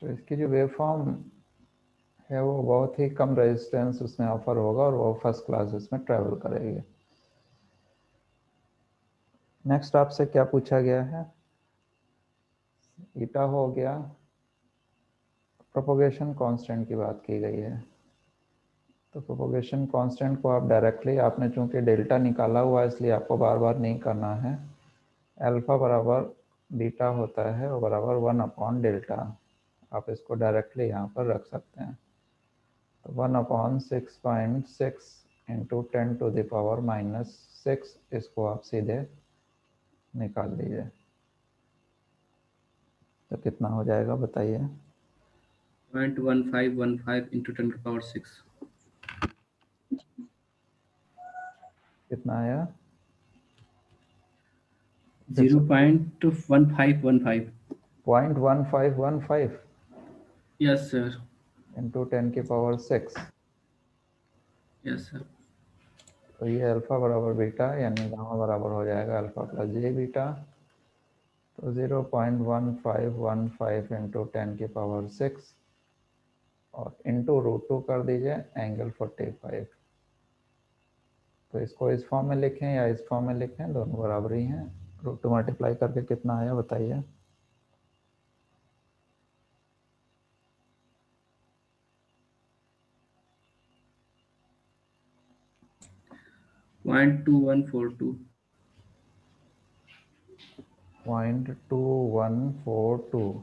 तो इसकी जो वेव फॉर्म है वो बहुत ही कम रेजिस्टेंस उसमें ऑफर होगा और वो फर्स्ट क्लास उसमें ट्रेवल करेगी। नेक्स्ट आपसे क्या पूछा गया है, ईटा हो गया, प्रोपोगेशन कांस्टेंट की बात की गई है। तो प्रोपोगेशन कांस्टेंट को आप डायरेक्टली, आपने चूंकि डेल्टा निकाला हुआ है इसलिए आपको बार बार नहीं करना है, अल्फा बराबर बीटा होता है और बराबर 1/डेल्टा, आप इसको डायरेक्टली यहाँ पर रख सकते हैं। तो 1/6.6 इंटू 10⁻⁻6 इसको आप सीधे निकाल लीजिए, तो कितना हो जाएगा बताइए। 0.1515 इंटू 10⁻6। कितना आया? 0.1515। 0.1515 yes sir. Into 10⁻6। Yes sir. तो ये अल्फा बराबर बीटा यानी गामा बराबर हो जाएगा अल्फा प्लस जे बीटा। तो 0.1515 इंटू 10⁻6 और इंटू √2 कर दीजिए एंगल 45। तो इसको इस फॉर्म में लिखें या इस फॉर्म में लिखें, दोनों बराबर ही हैं। √2 मल्टीप्लाई करके कितना आया बताइए। 0.2142। 0.2142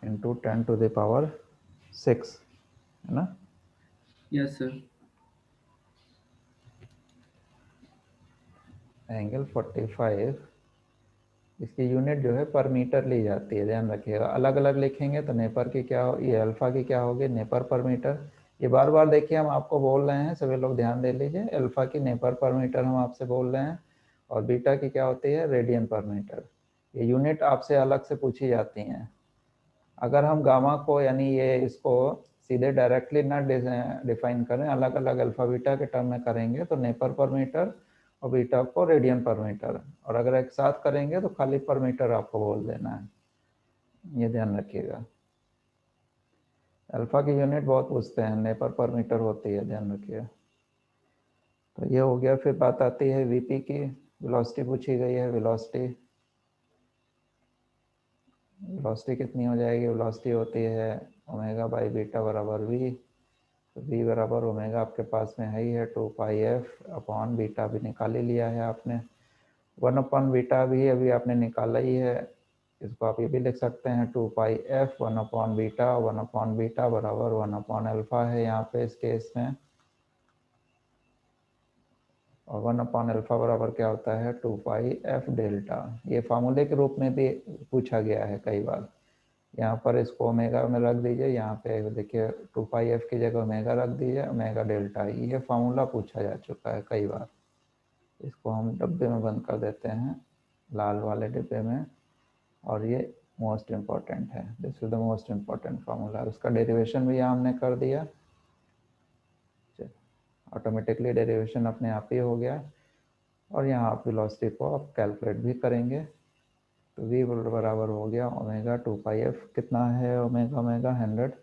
इंटू 10⁻6 है ना। Yes sir. एंगल 45, इसकी यूनिट जो है पर मीटर ली जाती है, ध्यान रखिएगा। अलग अलग लिखेंगे तो नेपर की क्या हो, ये अल्फा की क्या होगी, नेपर पर मीटर। ये बार बार देखिए हम आपको बोल रहे हैं, सभी लोग ध्यान दे लीजिए। अल्फा की नेपर पर मीटर हम आपसे बोल रहे हैं और बीटा की क्या होती है, रेडियन पर मीटर। ये यूनिट आपसे अलग से पूछी जाती हैं। अगर हम गामा को यानी ये इसको सीधे डायरेक्टली ना डिफाइन करें, अलग अलग अल्फा बीटा के टर्म में करेंगे तो नेपर पर मीटर और बीटा को रेडियन पर मीटर, और अगर एक साथ करेंगे तो खाली पर मीटर आपको बोल देना है, ये ध्यान रखिएगा। अल्फा की यूनिट बहुत पूछते हैं, नेपर पर मीटर होती है, ध्यान रखिए। तो ये हो गया। फिर बात आती है वीपी की, वेलोसिटी पूछी गई है। वेलोसिटी वेलोसिटी कितनी हो जाएगी, वेलोसिटी होती है ओमेगा बाई बीटा बराबर वी। तो वी बराबर ओमेगा आपके पास में है ही है 2πf अपॉन बीटा भी निकाल ही लिया है आपने। 1/बीटा भी अभी आपने निकाला ही है, इसको आप ये भी लिख सकते हैं 2πf 1/बीटा। 1/बीटा बराबर 1/अल्फा है यहाँ पे इस केस में, और 1/अल्फा बराबर क्या होता है 2πf डेल्टा। ये फार्मूले के रूप में भी पूछा गया है कई बार। यहाँ पर इसको ओमेगा में रख दीजिए, यहाँ पे देखिए 2πf की जगह ओमेगा रख दीजिए, ओमेगा डेल्टा। ये फार्मूला पूछा जा चुका है कई बार। इसको हम डब्बे में बंद कर देते हैं, लाल वाले डिब्बे में, और ये मोस्ट इम्पॉर्टेंट है। This is the most important formula. उसका डेरिवेशन भी यहाँ हमने कर दिया, ऑटोमेटिकली डेरिवेशन अपने आप ही हो गया। और यहाँ आप वेलोसिटी को आप कैलकुलेट भी करेंगे। तो v बराबर हो गया ओमेगा 2πf, कितना है ओमेगा, ओमेगा 100,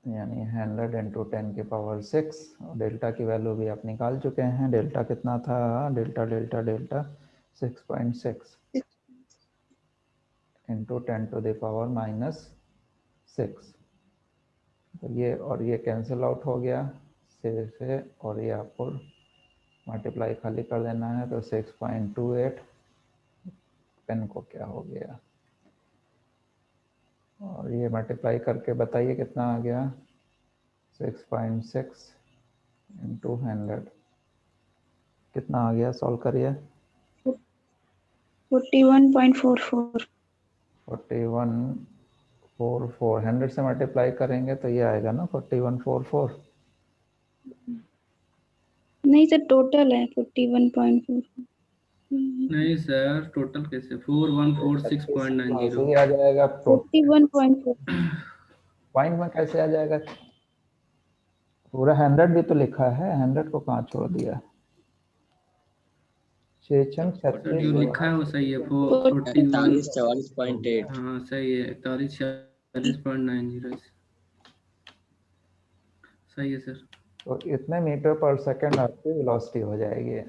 यानी 100 इंटू 10⁻6। और डेल्टा की वैल्यू भी आप निकाल चुके हैं। डेल्टा कितना था, डेल्टा डेल्टा डेल्टा 6.6 इंटू 10⁻⁻6। तो ये और ये कैंसिल आउट हो गया से, और ये आपको मल्टीप्लाई खाली कर देना है। तो 6.28 पेन को क्या हो गया, और ये मल्टीप्लाई करके बताइए कितना आ गया। 6.6 इंटू 100 कितना आ गया, सॉल्व करिए। 41.44। 4144 100 से मल्टीप्लाई करेंगे तो ये आएगा ना 4144। नहीं सर, टोटल है 41.44। नहीं सर, टोटल कैसे, 4146.90। ऐसे ही आ जाएगा, 41.4। पॉइंट में कैसे आ जाएगा, पूरा 100 भी तो लिखा है, 100 को कहाँ छोड़ दिया। शेषन सर 36 जो लिखा है वो सही है, 41। 44.8। हाँ सही है, 4146.90 सही है सर। तो इतने मीटर पर सेकंड आपकी वेलोसिटी हो जाएगी।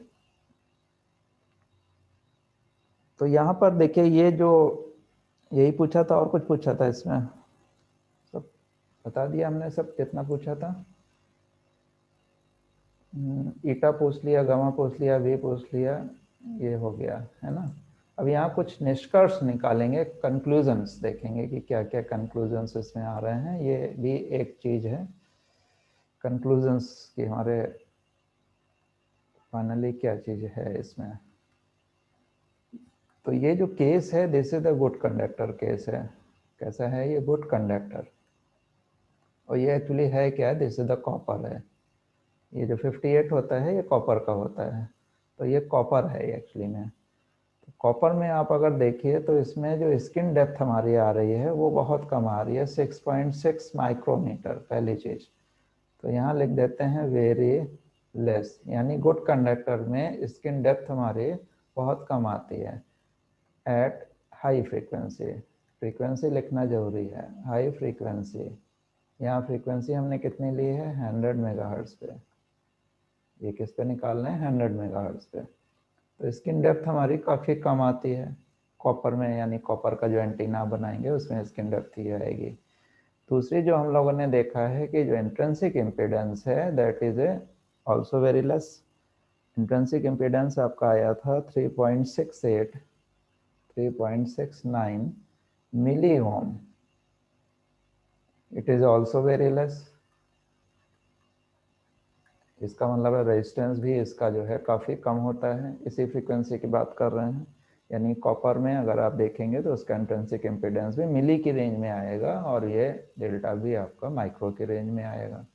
तो यहाँ पर देखिए, ये जो यही पूछा था और कुछ पूछा था इसमें? सब बता दिया हमने, सब कितना पूछा था। ईटा पूछ लिया, गामा पूछ लिया, वी पूछ लिया, ये हो गया है ना। अब यहाँ कुछ निष्कर्ष निकालेंगे, कंक्लूजन्स देखेंगे कि क्या क्या कंक्लूजन्स इसमें आ रहे हैं। ये भी एक चीज है, कंक्लूजन्स की हमारे फाइनली क्या चीज है इसमें। तो ये जो केस है, this is the good conductor case है। कैसा है ये? Good conductor. और ये एक्चुअली है क्या? दिस इज द कॉपर है। ये जो 58 होता है ये कॉपर का होता है, तो ये कॉपर है एक्चुअली में। तो कॉपर में आप अगर देखिए तो इसमें जो स्किन डेप्थ हमारी आ रही है वो बहुत कम आ रही है, 6.6 माइक्रोमीटर, पहली चीज। तो यहाँ लिख देते हैं वेरी लेस, यानी गुड कंडक्टर में स्किन डेप्थ हमारी बहुत कम आती है एट हाई फ्रीक्वेंसी। फ्रीक्वेंसी लिखना जरूरी है, हाई फ्रीक्वेंसी। यहाँ फ्रीक्वेंसी हमने कितनी ली है? 100 मेगाहर्ट्ज पे। ये किस पे निकाल रहे हैं? 100 मेगाहर्ट्ज पे। तो स्किन डेप्थ हमारी काफ़ी कम आती है कॉपर में, यानी कॉपर का जो एंटीना बनाएंगे उसमें स्किन डेप्थ ही आएगी। दूसरी जो हम लोगों ने देखा है कि जो इंट्रिंसिक इम्पीडेंस है that is a also very less. Intrinsic impedance आपका आया था 3.69 milli ohm. It is also very less. इसका मतलब है रेजिस्टेंस भी इसका जो है काफ़ी कम होता है। इसी फ्रीक्वेंसी की बात कर रहे हैं, यानी कॉपर में अगर आप देखेंगे तो उसका इंट्रिंसिक इम्पीडेंस भी मिली की रेंज में आएगा और ये डेल्टा भी आपका माइक्रो की रेंज में आएगा।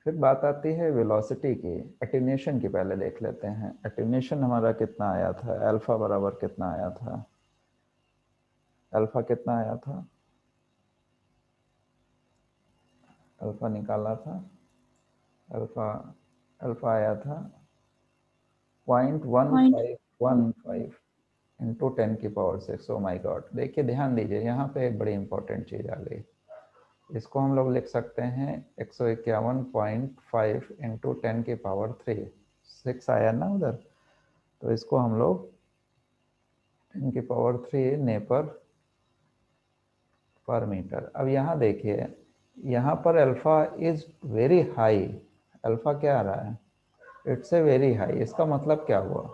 फिर बात आती है वेलोसिटी की। एटेन्यूएशन की पहले देख लेते हैं। एटेन्यूएशन हमारा कितना आया था? अल्फा बराबर कितना आया था? अल्फा कितना आया था? अल्फा निकाला था, अल्फा अल्फा आया था 0.1515 इंटू 10⁻⁶। ओ माई गॉड। देखिए ध्यान दीजिए, यहाँ पे एक बड़ी इंपॉर्टेंट चीज़ आ गई। इसको हम लोग लिख सकते हैं 151.5 इंटू 10⁻3। 6 आया ना उधर, तो इसको हम लोग 10⁻3 नेपर पर मीटर। अब यहाँ देखिए, यहाँ पर alpha is very high. Alpha क्या आ रहा है? It's a very high. इसका मतलब क्या हुआ?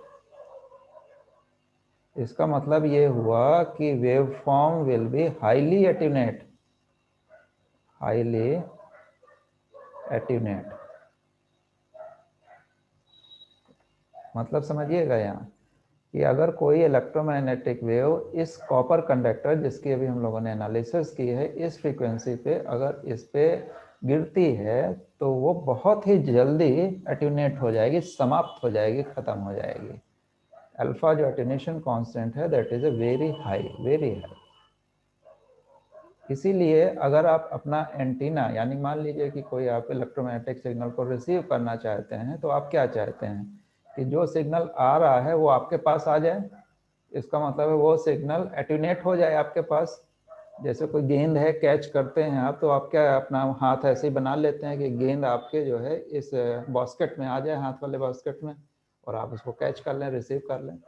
इसका मतलब ये हुआ कि wave form will be highly attenuate, highly attenuate. मतलब समझिएगा यहाँ कि अगर कोई इलेक्ट्रोमैग्नेटिक वेव इस कॉपर कंडक्टर, जिसकी अभी हम लोगों ने एनालिसिस की है, इस फ्रीक्वेंसी पे अगर इस पे गिरती है तो वो बहुत ही जल्दी एट्यूनेट हो जाएगी, समाप्त हो जाएगी, खत्म हो जाएगी। अल्फा जो एटेन्यूएशन कांस्टेंट है that is A very high, very high. इसीलिए अगर आप अपना एंटीना, यानी मान लीजिए कि कोई आप इलेक्ट्रोमैग्नेटिक सिग्नल को रिसीव करना चाहते हैं, तो आप क्या चाहते हैं कि जो सिग्नल आ रहा है वो आपके पास आ जाए। इसका मतलब है वो सिग्नल एट्यूनेट हो जाए आपके पास। जैसे कोई गेंद है, कैच करते हैं आप, तो आप क्या अपना हाथ ऐसे ही बना लेते हैं कि गेंद आपके जो है इस बास्केट में आ जाए, हाथ वाले बास्केट में, और आप उसको कैच कर लें, रिसीव कर लें।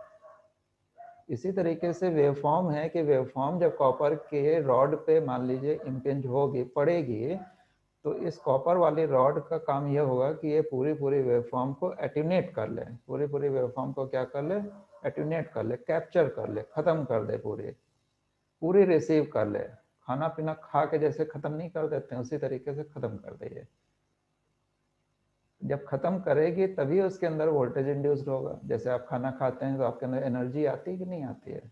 इसी तरीके से वेवफॉर्म है कि वेवफॉर्म जब कॉपर के रॉड पे मान लीजिए इम्पिंज होगी, पड़ेगी, तो इस कॉपर वाली रॉड का काम यह होगा कि ये पूरी पूरी वेवफॉर्म को एट्यूनेट कर ले। पूरी पूरी वेवफॉर्म को क्या कर ले? एट्यूनेट कर ले, कैप्चर कर ले, खत्म कर दे, पूरी पूरी रिसीव कर ले। खाना पीना खा के जैसे खत्म नहीं कर देते हैं, उसी तरीके से खत्म कर दे। जब खत्म करेगी तभी उसके अंदर वोल्टेज इंड्यूस्ड होगा। जैसे आप खाना खाते हैं तो आपके अंदर एनर्जी आती है कि नहीं आती है?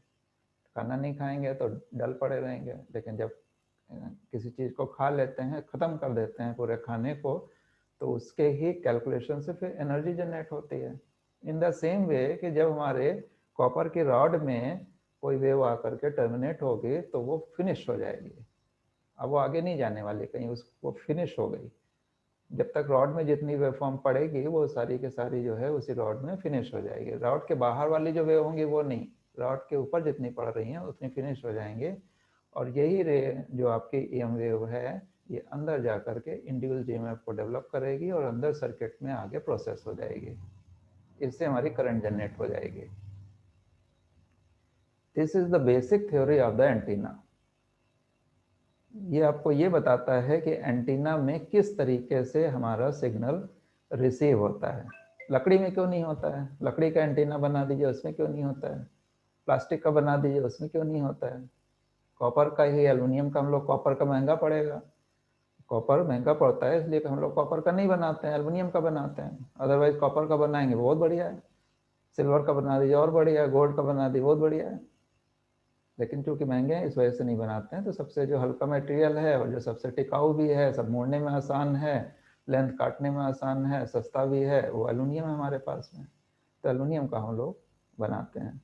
खाना नहीं खाएंगे तो डल पड़े रहेंगे, लेकिन जब किसी चीज़ को खा लेते हैं, ख़त्म कर देते हैं पूरे खाने को, तो उसके ही कैलकुलेशन से फिर एनर्जी जनरेट होती है। इन द सेम वे कि जब हमारे कॉपर की रॉड में कोई वेव आकर के टर्मिनेट होगी तो वो फिनिश हो जाएगी। अब वो आगे नहीं जाने वाली कहीं, उसको फिनिश हो गई। जब तक रॉड में जितनी वेवफॉर्म पड़ेगी वो सारी के सारी जो है उसी रॉड में फिनिश हो जाएगी। रॉड के बाहर वाली जो वेव होंगी वो नहीं, रॉड के ऊपर जितनी पड़ रही हैं उतनी फिनिश हो जाएंगे। और यही रे जो आपकी EM वेव है ये अंदर जा करके इंड्यूस्ड EMF को डेवलप करेगी और अंदर सर्किट में आगे प्रोसेस हो जाएगी, इससे हमारी करंट जनरेट हो जाएगी। This is the basic theory of the antenna. ये आपको ये बताता है कि एंटीना में किस तरीके से हमारा सिग्नल रिसीव होता है। लकड़ी में क्यों नहीं होता है? लकड़ी का एंटीना बना दीजिए, उसमें क्यों नहीं होता है? प्लास्टिक का बना दीजिए, उसमें क्यों नहीं होता है? कॉपर का ही, एल्युमिनियम का हम लोग कॉपर का महंगा पड़ेगा, कॉपर महंगा पड़ता है इसलिए हम लोग कॉपर का नहीं बनाते हैं, एल्युमिनियम का बनाते हैं। अदरवाइज कॉपर का बनाएंगे बहुत बढ़िया है, सिल्वर का बना दीजिए और बढ़िया है, गोल्ड का बना दीजिए बहुत बढ़िया है। लेकिन चूंकि महंगे हैं इस वजह से नहीं बनाते हैं। तो सबसे जो हल्का मटेरियल है और जो सबसे टिकाऊ भी है, सब मोड़ने में आसान है, लेंथ काटने में आसान है, सस्ता भी है, वो एल्युमिनियम है हमारे पास में। तो एल्युमिनियम का हम लोग बनाते हैं।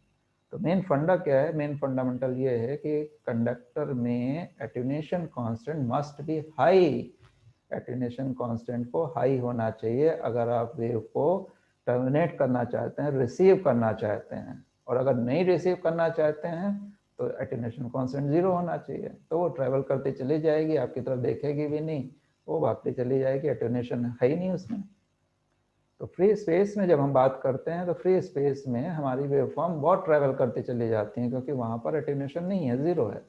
तो मेन फंडा क्या है? मेन फंडामेंटल ये है कि कंडक्टर में attenuation constant must be high. Attenuation constant को हाई होना चाहिए अगर आप वेव को टर्मिनेट करना चाहते हैं, रिसीव करना चाहते हैं। और अगर नहीं रिसीव करना चाहते हैं तो एटेन्यूएशन कांस्टेंट 0 होना चाहिए। तो वो ट्रैवल करती चली जाएगी, आपकी तरफ देखेगी भी नहीं, वो भागती चली जाएगी, एटेन्यूएशन है ही नहीं उसमें। तो फ्री स्पेस में जब हम बात करते हैं तो फ्री स्पेस में हमारी वेवफॉर्म बहुत ट्रैवल करती चली जाती हैं क्योंकि वहां पर एटेन्यूएशन नहीं है, 0 है।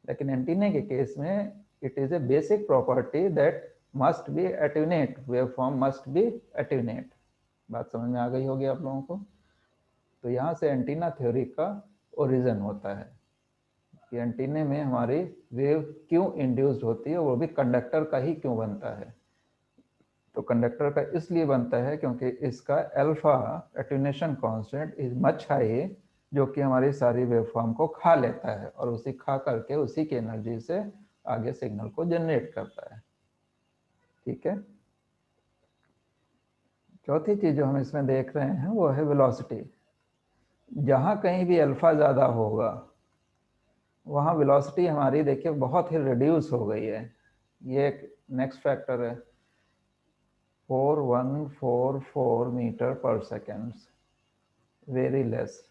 लेकिन एंटीना के केस में it is a basic property that must be attenuate, waveform must be attenuate. बात समझ में आ गई होगी आप लोगों को। तो यहाँ से एंटीना थ्योरी का ओरिजिन होता है कि एंटीने में हमारी वेव क्यों इंड्यूस्ड होती है, वो भी कंडक्टर का ही क्यों बनता है। तो कंडक्टर का इसलिए बनता है क्योंकि इसका alpha attenuation constant is much high, जो कि हमारी सारी वेवफॉर्म को खा लेता है और उसी खा करके उसी की एनर्जी से आगे सिग्नल को जनरेट करता है। ठीक है। चौथी चीज जो हम इसमें देख रहे हैं वो है वेलोसिटी। जहां कहीं भी अल्फा ज्यादा होगा वहां वेलोसिटी हमारी देखिए बहुत ही रिड्यूस हो गई है। ये एक नेक्स्ट फैक्टर है, 4144 मीटर पर second, very less,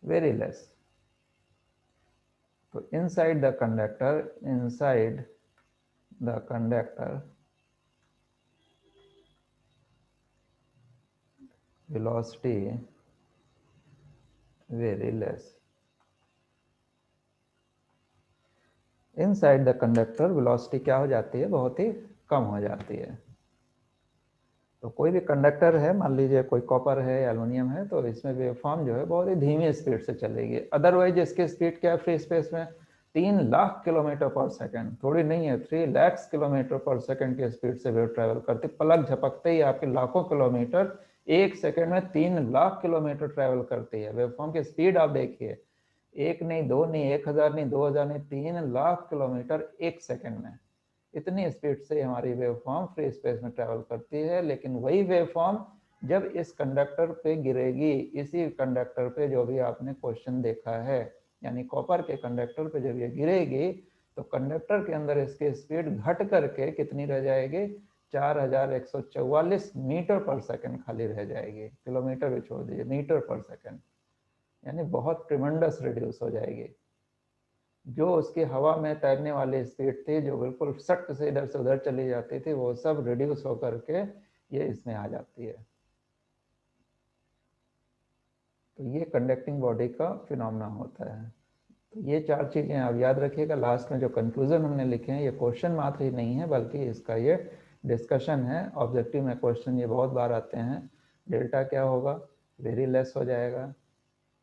very less. तो inside the conductor velocity very less, inside the conductor velocity क्या हो जाती है? बहुत ही कम हो जाती है। तो कोई भी कंडक्टर है, मान लीजिए कोई कॉपर है, एल्युमिनियम है, तो इसमें वेवफॉर्म जो है बहुत ही धीमी स्पीड से चलेगी। अदरवाइज इसकी स्पीड क्या है फ्री स्पेस में? 3 लाख किलोमीटर पर सेकंड, थोड़ी नहीं है, 3 लाख किलोमीटर पर सेकंड की स्पीड से वेव ट्रेवल करती। पलक झपकते ही आपके लाखों किलोमीटर, एक सेकंड में 3 लाख किलोमीटर ट्रेवल करती है। वेवफॉर्म की स्पीड आप देखिए, एक नहीं, दो नहीं, 1000 नहीं, 2000 नहीं, 3 लाख किलोमीटर एक सेकंड में। इतनी स्पीड से हमारी वेवफॉर्म फ्री स्पेस में ट्रेवल करती है। लेकिन वही वेवफॉर्म जब इस कंडक्टर पे गिरेगी, इसी कंडक्टर पे जो भी आपने क्वेश्चन देखा है, यानी कॉपर के कंडक्टर पे जब ये गिरेगी तो कंडक्टर के अंदर इसकी स्पीड घट करके कितनी रह जाएगी? 4144 मीटर पर सेकंड खाली रह जाएगी। किलोमीटर भी छोड़ दीजिए, मीटर पर सेकंड, यानी बहुत ट्रिमेंडस रिड्यूस हो जाएगी। जो उसकी हवा में तैरने वाली स्पीड थी, जो बिल्कुल सट से इधर से उधर चली जाती थी, वो सब रिड्यूस होकर के ये इसमें आ जाती है। तो ये कंडक्टिंग बॉडी का फिनोमेना होता है। तो ये 4 चीजें आप याद रखिएगा। लास्ट में जो कंक्लूजन हमने लिखे हैं ये क्वेश्चन मात्र ही नहीं है बल्कि इसका ये डिस्कशन है। ऑब्जेक्टिव में क्वेश्चन ये बहुत बार आते हैं। डेल्टा क्या होगा? वेरी लेस हो जाएगा,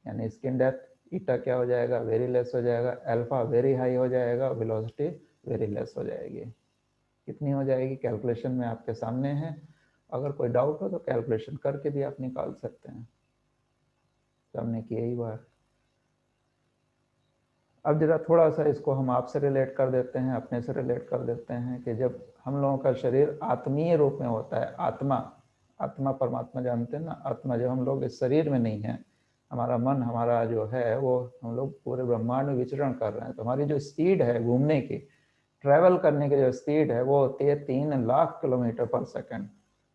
यानी स्किन डेप्थ। ईटा क्या हो जाएगा? वेरी लेस हो जाएगा। अल्फा वेरी हाई हो जाएगा, वेलोसिटी वेरी लेस हो जाएगी। कितनी हो जाएगी? कैलकुलेशन में आपके सामने है। अगर कोई डाउट हो तो कैलकुलेशन करके भी आप निकाल सकते हैं, हमने की यही बात। अब जरा थोड़ा सा इसको हम आपसे रिलेट कर देते हैं, अपने से रिलेट कर देते हैं कि जब हम लोगों का शरीर आत्मीय रूप में होता है, आत्मा, आत्मा परमात्मा जानते हैं ना, आत्मा, जब हम लोग इस शरीर में नहीं है, हमारा मन, हमारा जो है वो, हम लोग पूरे ब्रह्मांड में विचरण कर रहे हैं, तो हमारी जो स्पीड है घूमने की ट्रैवल करने की जो स्पीड है वो होती है 3 लाख किलोमीटर पर सेकंड,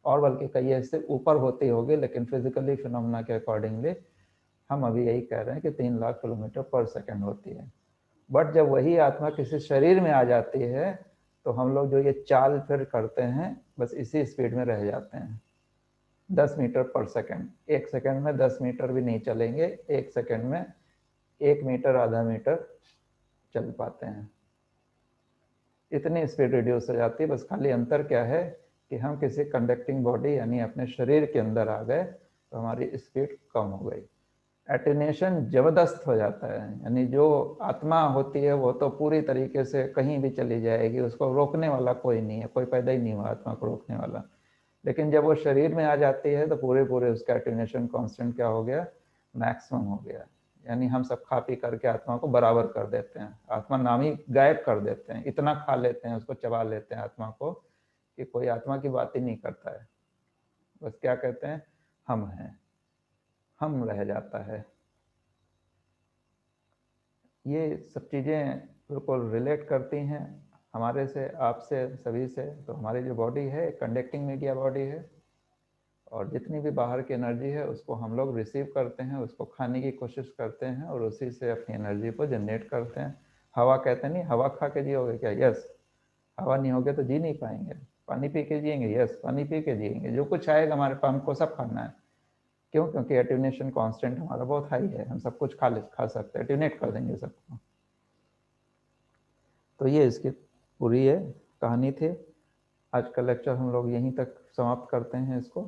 और बल्कि कई ऐसे ऊपर होती होगी, लेकिन फिजिकली फिनोमेना के अकॉर्डिंगली हम अभी यही कह रहे हैं कि 3 लाख किलोमीटर पर सेकंड होती है। बट जब वही आत्मा किसी शरीर में आ जाती है तो हम लोग जो ये चाल फिर करते हैं बस इसी स्पीड में रह जाते हैं, 10 मीटर पर सेकंड। 1 सेकंड में 10 मीटर भी नहीं चलेंगे, 1 सेकंड में 1 मीटर आधा मीटर चल पाते हैं, इतनी स्पीड रिड्यूस हो जाती है। बस खाली अंतर क्या है कि हम किसी कंडक्टिंग बॉडी यानी अपने शरीर के अंदर आ गए तो हमारी स्पीड कम हो गई। एटेन्यूएशन जबरदस्त हो जाता है, यानी जो आत्मा होती है वो तो पूरी तरीके से कहीं भी चली जाएगी, उसको रोकने वाला कोई नहीं है, कोई पैदा ही नहीं हुआ आत्मा को रोकने वाला। लेकिन जब वो शरीर में आ जाती है तो पूरे पूरे उसका एटेन्यूएशन कांस्टेंट क्या हो गया, मैक्सिमम हो गया। यानी हम सब खा पी करके आत्मा को बराबर कर देते हैं, आत्मा नाम ही गायब कर देते हैं, इतना खा लेते हैं, उसको चबा लेते हैं आत्मा को कि कोई आत्मा की बात ही नहीं करता है। बस क्या कहते हैं, हम हैं, हम रह जाता है। ये सब चीज़ें बिल्कुल रिलेट करती हैं हमारे से, आपसे, सभी से। तो हमारी जो बॉडी है कंडक्टिंग मीडिया बॉडी है, और जितनी भी बाहर की एनर्जी है उसको हम लोग रिसीव करते हैं, उसको खाने की कोशिश करते हैं और उसी से अपनी एनर्जी को जनरेट करते हैं। हवा कहते नहीं, हवा खा के जियोगे क्या? यस। हवा नहीं होगे तो जी नहीं पाएंगे। पानी पी के जिएंगे? यस, पानी पी के जिएंगे। जो कुछ आएगा हमारे पास हमको सब खाना है। क्यों? क्योंकि एट्यूनेशन कांस्टेंट हमारा बहुत हाई है, हम सब कुछ खा सकते हैं, एट्यूनेट कर देंगे सबको। तो ये इसकी पूरी है कहानी थी। आज का लेक्चर हम लोग यहीं तक समाप्त करते हैं इसको।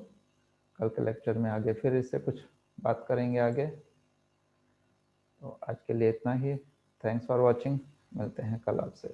कल के लेक्चर में आगे फिर इससे कुछ बात करेंगे आगे। तो आज के लिए इतना ही। Thanks for watching. मिलते हैं कल आपसे।